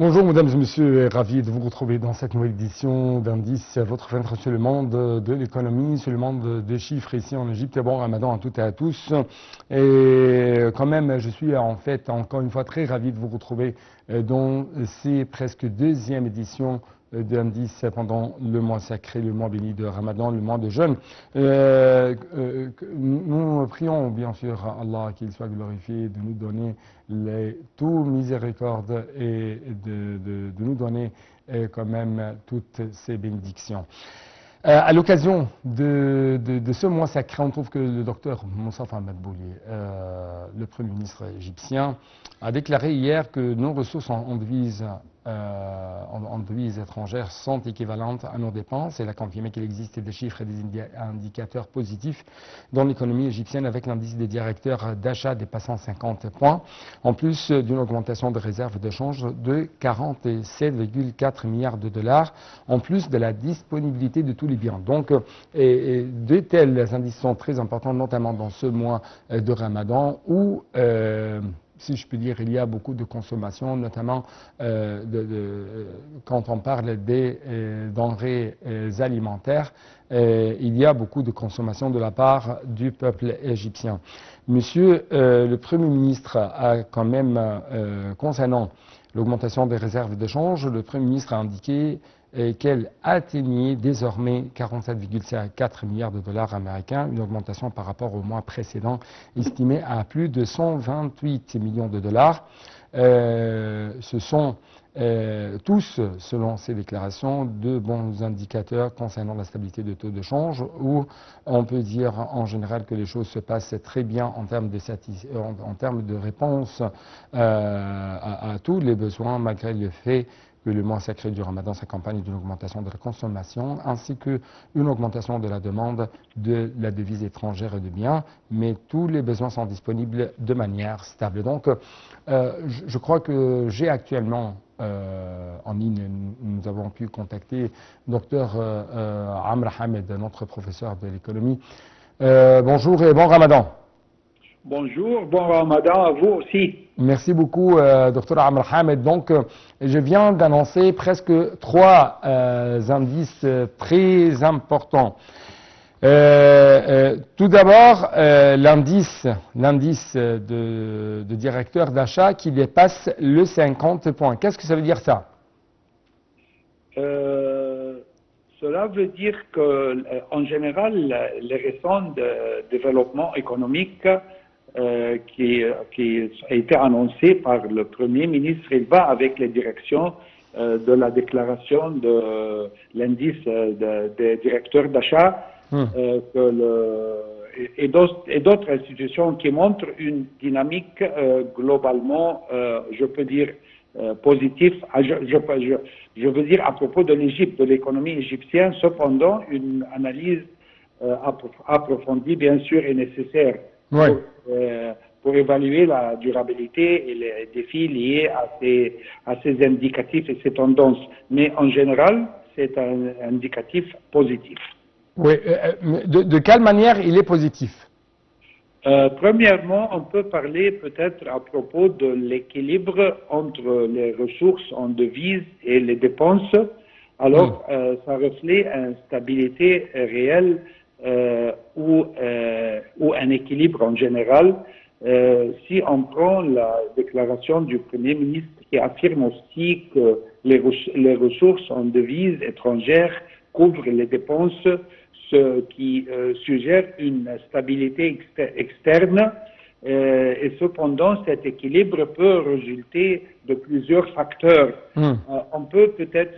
Bonjour mesdames et messieurs, ravi de vous retrouver dans cette nouvelle édition d'Indice, votre fenêtre sur le monde de l'économie, sur le monde des chiffres ici en Égypte. Bon Ramadan à toutes et à tous. Et quand même, je suis en fait encore une fois très ravi de vous retrouver dans ces presque deuxième édition d'Indice pendant le mois sacré, le mois béni de Ramadan, le mois de jeûne. Nous prions bien sûr à Allah qu'il soit glorifié de nous donner tout miséricorde et de nous donner quand même toutes ces bénédictions. À l'occasion de ce mois sacré, on trouve que le docteur Moustapha Madbouli, le Premier ministre égyptien, a déclaré hier que nos ressources en devises étrangères sont équivalentes à nos dépenses. Il a confirmé qu'il existe des chiffres et des indicateurs positifs dans l'économie égyptienne avec l'indice des directeurs d'achat dépassant 50 points, en plus d'une augmentation de réserves de change de 47,4 milliards de dollars, en plus de la disponibilité de tous les biens. Donc, de tels indices sont très importants, notamment dans ce mois de Ramadan où si je puis dire, il y a beaucoup de consommation, notamment quand on parle des denrées alimentaires, il y a beaucoup de consommation de la part du peuple égyptien. Monsieur le Premier ministre a quand même, concernant l'augmentation des réserves de change, le Premier ministre a indiqué qu'elle atteignait désormais 47,4 milliards de dollars américains, une augmentation par rapport au mois précédent estimée à plus de 128 millions de dollars. Ce sont tous, selon ces déclarations, de bons indicateurs concernant la stabilité de taux de change, où on peut dire en général que les choses se passent très bien en termes de réponse à tous les besoins, malgré le fait que le mois sacré du Ramadan s'accompagne d'une augmentation de la consommation ainsi qu'une augmentation de la demande de la devise étrangère et de biens, mais tous les besoins sont disponibles de manière stable. Donc, je crois que j'ai actuellement en ligne, nous avons pu contacter Dr Amr Hamed, notre professeur de l'économie. Bonjour et bon Ramadan. Bonjour, bon Ramadan à vous aussi. Merci beaucoup, Dr Amr Hamed. Donc, je viens d'annoncer presque trois indices très importants. Tout d'abord, l'indice de directeur d'achat qui dépasse le 50 points. Qu'est-ce que ça veut dire ça? Cela veut dire que, en général, les récents développements économiques qui a été annoncé par le Premier ministre, il va avec les directions de la déclaration de l'indice des directeurs d'achat et d'autres institutions qui montrent une dynamique globalement, je peux dire, positive. Je veux dire à propos de l'Égypte, de l'économie égyptienne, cependant, une analyse approfondie, bien sûr, est nécessaire. Oui. Pour évaluer la durabilité et les défis liés à ces indicatifs et ces tendances. Mais en général, c'est un indicatif positif. Oui. De quelle manière il est positif? Premièrement, on peut parler peut-être à propos de l'équilibre entre les ressources en devises et les dépenses. Alors, ça reflète une stabilité réelle ou un équilibre en général. Si on prend la déclaration du Premier ministre qui affirme aussi que les ressources en devises étrangères couvrent les dépenses, ce qui suggère une stabilité externe, et cependant cet équilibre peut résulter de plusieurs facteurs. On peut peut-être,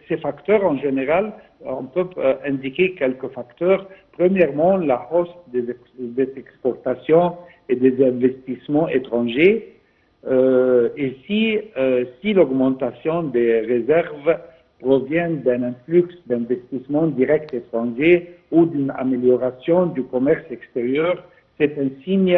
ces facteurs en général, on peut indiquer quelques facteurs. Premièrement, la hausse des exportations et des investissements étrangers. Et si l'augmentation des réserves provient d'un influx d'investissements directs étrangers ou d'une amélioration du commerce extérieur, c'est un signe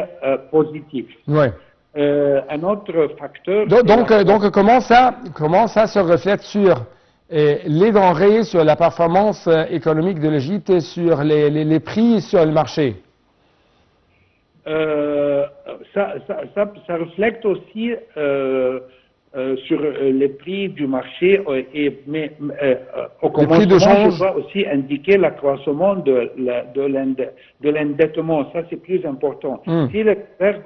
positif. Oui. Un autre facteur... Donc comment ça se reflète sur les denrées, sur la performance économique de l'Égypte, sur les prix sur le marché? Ça reflète aussi sur les prix du marché mais au prix de commencement, change. je dois aussi indiquer l'accroissement de l'endettement. Ça, c'est plus important. Si les réserves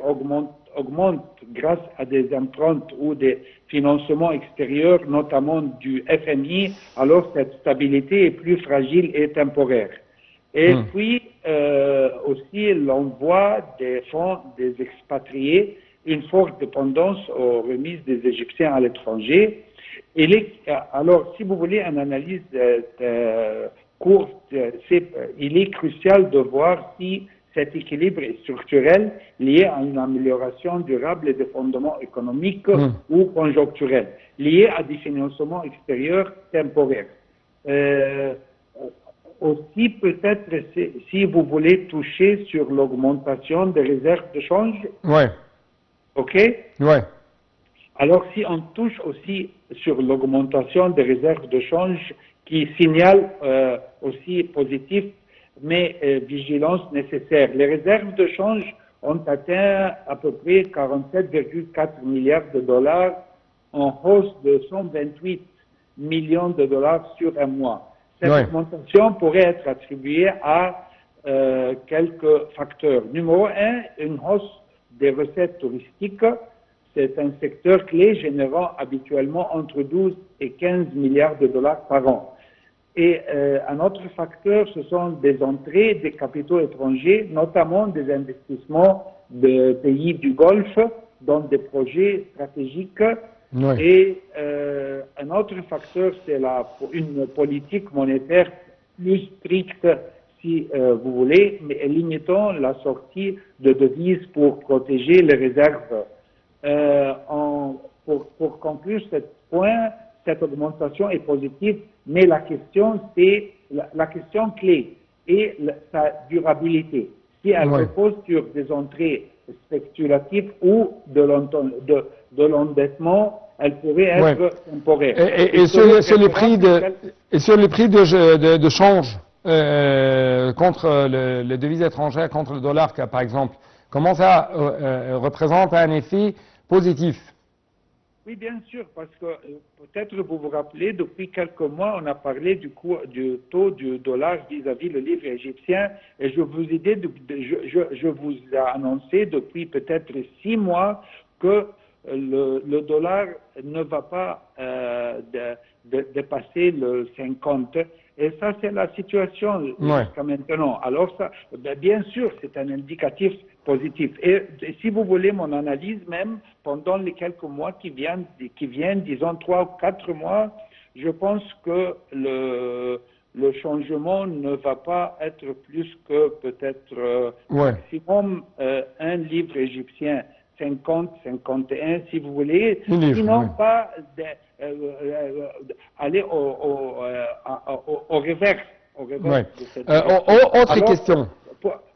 augmentent grâce à des emprunts ou des financements extérieurs, notamment du FMI, alors cette stabilité est plus fragile et temporaire. Et puis, aussi, l'envoi des fonds des expatriés, une forte dépendance aux remises des Égyptiens à l'étranger. Alors, si vous voulez une analyse courte, il est crucial de voir si cet équilibre est structurel, lié à une amélioration durable des fondements économiques ou conjoncturels, lié à des financements extérieurs temporaires. Aussi, peut-être, si vous voulez toucher sur l'augmentation des réserves de change. Ouais. OK? Ouais. Alors, si on touche aussi sur l'augmentation des réserves de change, qui signale aussi positif, mais vigilance nécessaire. Les réserves de change ont atteint à peu près 47,4 milliards de dollars, en hausse de 128 millions de dollars sur un mois. Cette augmentation pourrait être attribuée à quelques facteurs. Numéro un, une hausse des recettes touristiques. C'est un secteur clé générant habituellement entre 12 et 15 milliards de dollars par an. Et un autre facteur, ce sont des entrées des capitaux étrangers, notamment des investissements de pays du Golfe dans des projets stratégiques. Et un autre facteur, c'est une politique monétaire plus stricte, si vous voulez, mais limitant la sortie de devises pour protéger les réserves. Pour conclure ce point, cette augmentation est positive, mais la question, c'est la question clé et sa durabilité. Si elle repose sur des entrées spéculatives ou de l'endettement, elle pourrait être temporaire. Et sur les prix de change contre les devises étrangères, contre le dollar, par exemple, comment ça représente un effet positif? Oui, bien sûr, parce que peut-être vous vous rappelez, depuis quelques mois, on a parlé du taux du dollar vis-à-vis le livre égyptien, et je vous ai annoncé depuis peut-être 6 mois que le dollar ne va pas dépasser le 50. Et ça, c'est la situation jusqu'à maintenant. Alors, ça, bien sûr, c'est un indicatif positif. Et si vous voulez mon analyse, même pendant les quelques mois qui viennent, disons 3 ou 4 mois, je pense que le changement ne va pas être plus que peut-être maximum un livre égyptien 50, 51, si vous voulez, sinon pas aller au reverse. De cette autre question.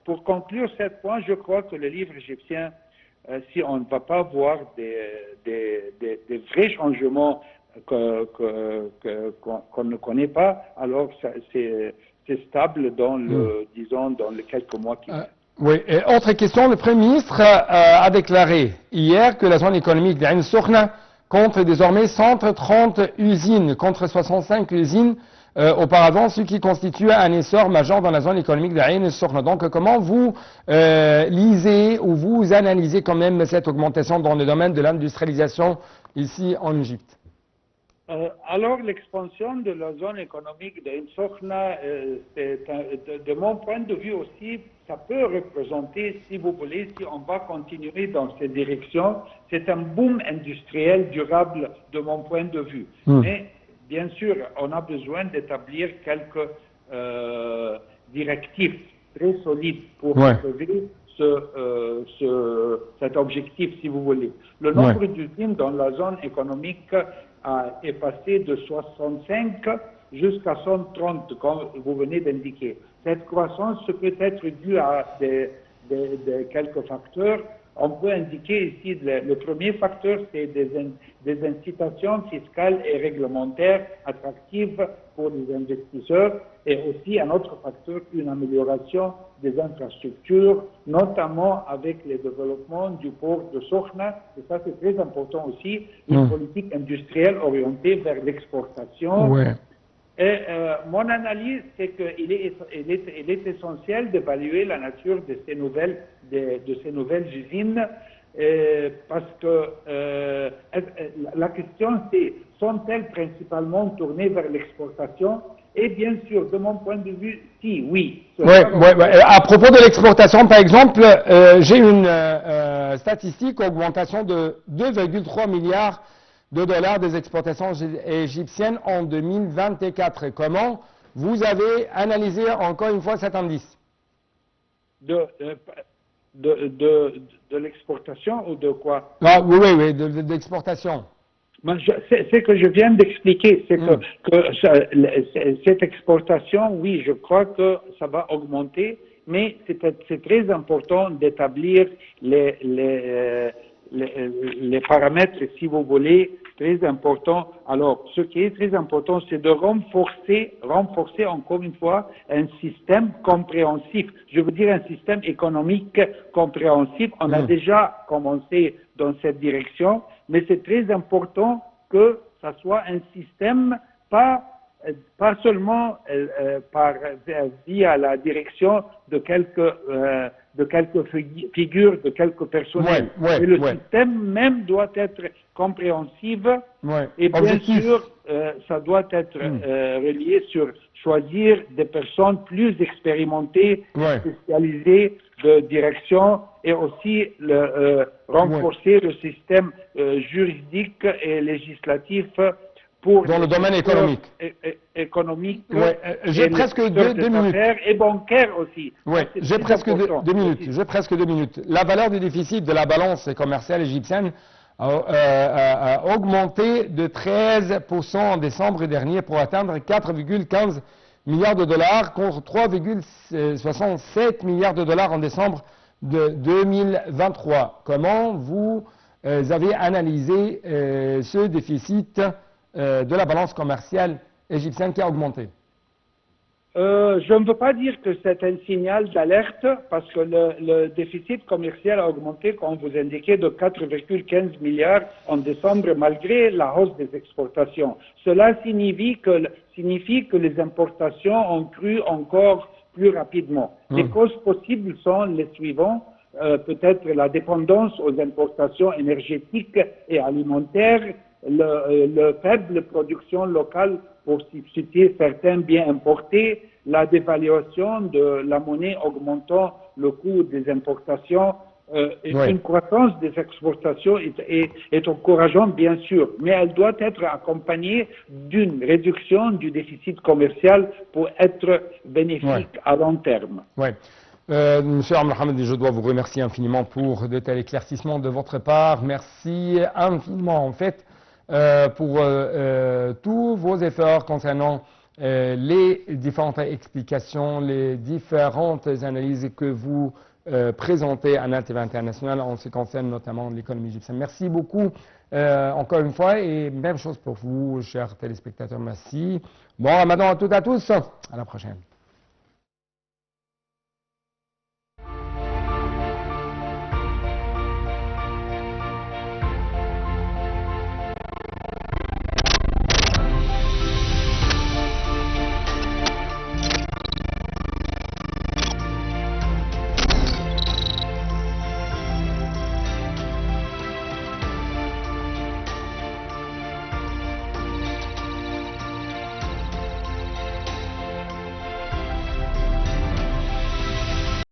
Pour conclure ce point, je crois que le livre égyptien, si on ne va pas voir des vrais changements qu'on ne connaît pas, alors c'est stable dans disons, dans les quelques mois qui viennent. Oui, et autre question, le Premier ministre a déclaré hier que la zone économique d'Ain Sokhna compte désormais 130 usines contre 65 usines auparavant, ce qui constitue un essor majeur dans la zone économique d'Ain Sokhna. Donc, comment vous lisez ou vous analysez quand même cette augmentation dans le domaine de l'industrialisation ici en Égypte? Alors, l'expansion de la zone économique d'Ain Sokhna, de mon point de vue aussi, ça peut représenter, si vous voulez, si on va continuer dans cette direction, c'est un boom industriel durable de mon point de vue. Mais, bien sûr, on a besoin d'établir quelques directives très solides pour trouver cet objectif, si vous voulez. Le nombre d'usines dans la zone économique est passé de 65 jusqu'à 130, comme vous venez d'indiquer. Cette croissance peut être due à quelques facteurs. On peut indiquer ici le premier facteur, c'est des incitations fiscales et réglementaires attractives pour les investisseurs, et aussi un autre facteur, une amélioration des infrastructures, notamment avec le développement du port de Sokhna. Et ça, c'est très important aussi, une politique industrielle orientée vers l'exportation. Ouais. Et mon analyse, c'est qu'il est essentiel d'évaluer la nature de ces nouvelles usines, parce que la question, c'est, sont-elles principalement tournées vers l'exportation? Et bien sûr, de mon point de vue, si, oui. À propos de l'exportation, par exemple, j'ai une statistique, augmentation de 2,3 milliards de dollars des exportations égyptiennes en 2024. Comment vous avez analysé encore une fois cet indice? De l'exportation ou de quoi? Oui, de l'exportation. C'est ce que je viens d'expliquer, c'est que cette exportation, oui, je crois que ça va augmenter, mais c'est très important d'établir les paramètres, si vous voulez, très important. Alors, ce qui est très important, c'est de renforcer encore une fois un système compréhensif. Je veux dire un système économique compréhensif. On a déjà commencé dans cette direction, mais c'est très important que ça soit un système pas seulement via la direction de quelques figures, de quelques personnels. Mais le système même doit être compréhensif et bien sûr, ça doit être relié sur choisir des personnes plus expérimentées, spécialisées de direction et aussi renforcer le système juridique et législatif pour dans le domaine économique. J'ai presque deux minutes. Et bancaire aussi. J'ai presque deux minutes. La valeur du déficit de la balance commerciale égyptienne a augmenté de 13% en décembre dernier pour atteindre 4,15 milliards de dollars contre 3,67 milliards de dollars en décembre de 2023. Comment vous avez analysé ce déficit de la balance commerciale égyptienne qui a augmenté? Je ne veux pas dire que c'est un signal d'alerte parce que le déficit commercial a augmenté, comme vous indiquez, de 4,15 milliards en décembre malgré la hausse des exportations. Cela signifie que les importations ont cru encore plus rapidement. Les causes possibles sont les suivantes. Peut-être la dépendance aux importations énergétiques et alimentaires, la faible production locale pour substituer certains biens importés, la dévaluation de la monnaie augmentant le coût des importations, une croissance des exportations est encourageante bien sûr, mais elle doit être accompagnée d'une réduction du déficit commercial pour être bénéfique à long terme. Monsieur Amr Hamadi, je dois vous remercier infiniment pour de tels éclaircissements de votre part. Merci infiniment en fait pour tous vos efforts concernant les différentes explications, les différentes analyses que vous présentez à NALTV International en ce qui concerne notamment l'économie égyptienne. Merci beaucoup encore une fois et même chose pour vous, chers téléspectateurs. Merci. Bon Ramadan à toutes et à tous. À la prochaine.